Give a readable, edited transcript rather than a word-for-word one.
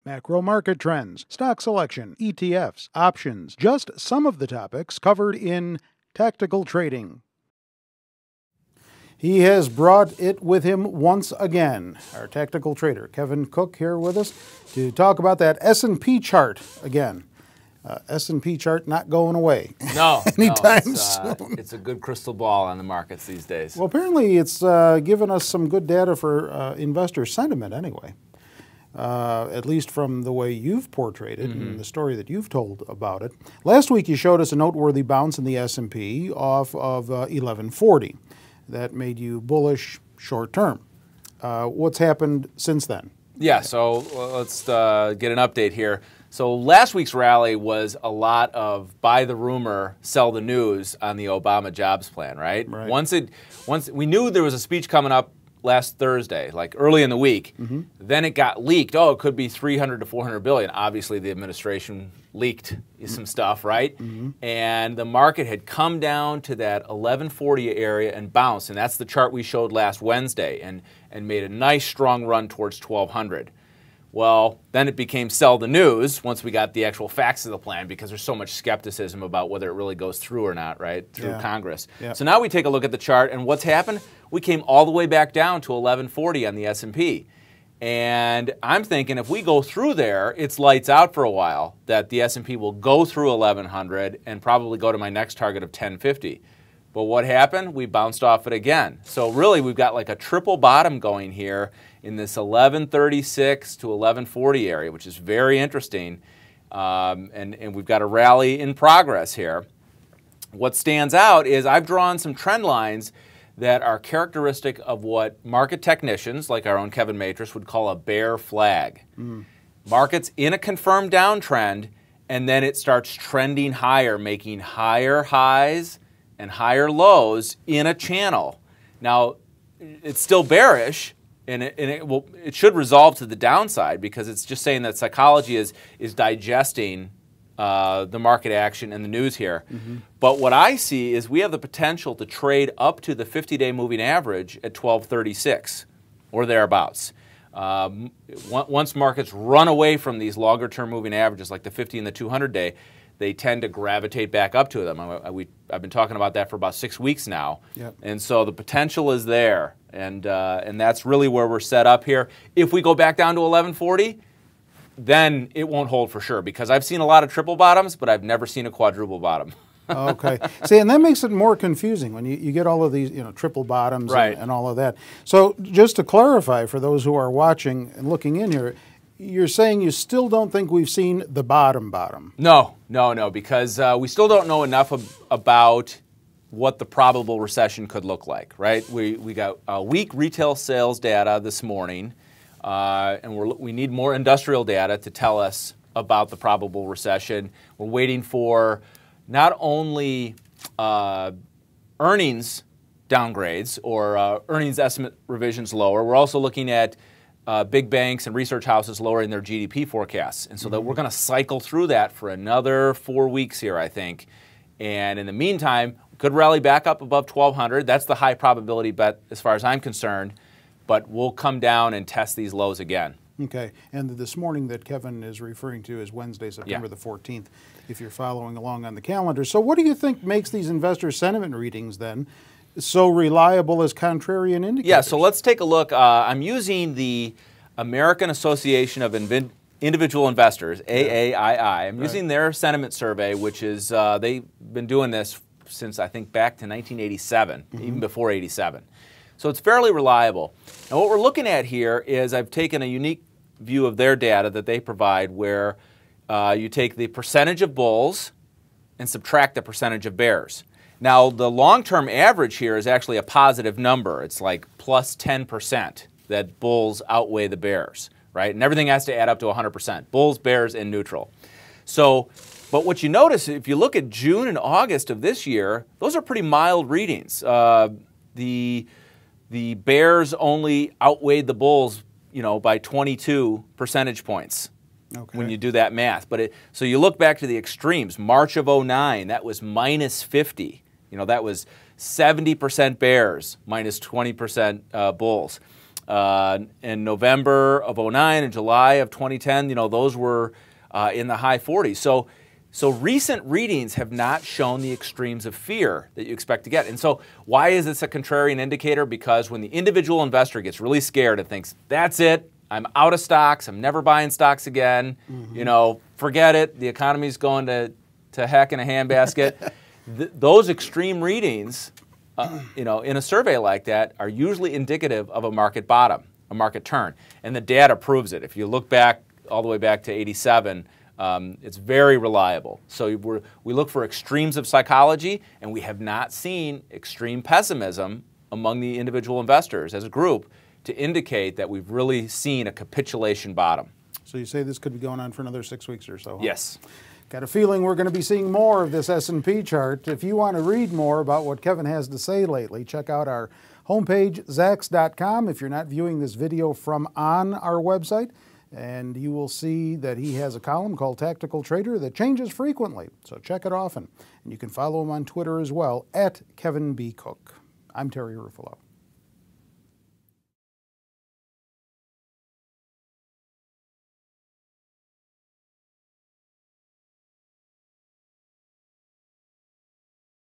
Macro market trends, stock selection, ETFs, options, just some of the topics covered in Tactical Trading. He has brought it with him once again. Our tactical trader, Kevin Cook, here with us to talk about that S&P chart again. S&P chart not going away. No, anytime soon. It's a good crystal ball on the markets these days. Well, apparently it's given us some good data for investor sentiment anyway. At least from the way you've portrayed it and the story that you've told about it. Last week you showed us a noteworthy bounce in the S&P off of 1140. That made you bullish short term. What's happened since then? Yeah, so let's get an update here. So last week's rally was a lot of buy the rumor, sell the news on the Obama jobs plan, right? Once we knew there was a speech coming up last Thursday, like early in the week. Then it got leaked. Oh, it could be 300 to 400 billion. Obviously, the administration leaked some stuff, right? And the market had come down to that 1140 area and bounced, and that's the chart we showed last Wednesday, and made a nice strong run towards 1200. Well, then it became sell the news once we got the actual facts of the plan, because there's so much skepticism about whether it really goes through or not, right, through Congress. So now we take a look at the chart, and what's happened? We came all the way back down to 1140 on the S&P. And I'm thinking if we go through there, it's lights out for a while, that the S&P will go through 1100 and probably go to my next target of 1050. But what happened? We bounced off it again. So really, we've got like a triple bottom going here in this 1136 to 1140 area, which is very interesting. And we've got a rally in progress here. What stands out is I've drawn some trend lines that are characteristic of what market technicians, like our own Kevin Matris, would call a bear flag. Market's in a confirmed downtrend, and then it starts trending higher, making higher highs and higher lows in a channel. Now, it's still bearish, and it should resolve to the downside, because it's just saying that psychology is digesting the market action and the news here. But what I see is we have the potential to trade up to the 50-day moving average at 1236 or thereabouts. Once markets run away from these longer-term moving averages like the 50 and the 200-day, they tend to gravitate back up to them. I've been talking about that for about 6 weeks now. And so the potential is there, and that's really where we're set up here. If we go back down to 1140, then it won't hold for sure, because I've seen a lot of triple bottoms, but I've never seen a quadruple bottom. Okay. See, and that makes it more confusing when you get all of these, triple bottoms and all of that. So just to clarify for those who are watching and looking in here, you're saying you still don't think we've seen the bottom? No, because we still don't know enough about what the probable recession could look like, right? We got weak retail sales data this morning, and we need more industrial data to tell us about the probable recession. We're waiting for not only earnings downgrades or earnings estimate revisions lower, we're also looking at big banks and research houses lowering their GDP forecasts. And so that we're going to cycle through that for another 4 weeks here, I think. And in the meantime, we could rally back up above 1200. That's the high probability bet as far as I'm concerned. But we'll come down and test these lows again. Okay. And this morning that Kevin is referring to is Wednesday, September the 14th, if you're following along on the calendar. So what do you think makes these investor sentiment readings then so reliable as contrarian indicators? Yeah, so let's take a look. I'm using the American Association of Individual Investors, AAII. I'm using their sentiment survey, which is, they've been doing this since I think back to 1987, even before 87. So it's fairly reliable. Now what we're looking at here is I've taken a unique view of their data that they provide, where you take the percentage of bulls and subtract the percentage of bears. Now, the long-term average here is actually a positive number. It's like plus 10% that bulls outweigh the bears, right? And everything has to add up to 100%. Bulls, bears, and neutral. So, but what you notice, if you look at June and August of this year, those are pretty mild readings. The bears only outweighed the bulls, by 22 percentage points. When you do that math. So you look back to the extremes. March of 09, that was minus 50. That was 70% bears, minus 20% bulls. in November of 09 and July of 2010, those were in the high 40s. So recent readings have not shown the extremes of fear that you expect to get. And so why is this a contrarian indicator? Because when the individual investor gets really scared and thinks, that's it, I'm out of stocks, I'm never buying stocks again, forget it, the economy's going to heck in a handbasket. Those extreme readings, in a survey like that, are usually indicative of a market bottom, a market turn. And the data proves it. If you look back all the way back to 87, it's very reliable. So we look for extremes of psychology, and we have not seen extreme pessimism among the individual investors as a group to indicate that we've really seen a capitulation bottom. So you say this could be going on for another 6 weeks or so? Huh? Yes. Got a feeling we're going to be seeing more of this S&P chart. If you want to read more about what Kevin has to say lately, check out our homepage, zacks.com, if you're not viewing this video from on our website. And you will see that he has a column called Tactical Trader that changes frequently. So check it often. And you can follow him on Twitter as well, @Kevin B. Cook. I'm Terry Ruffalo.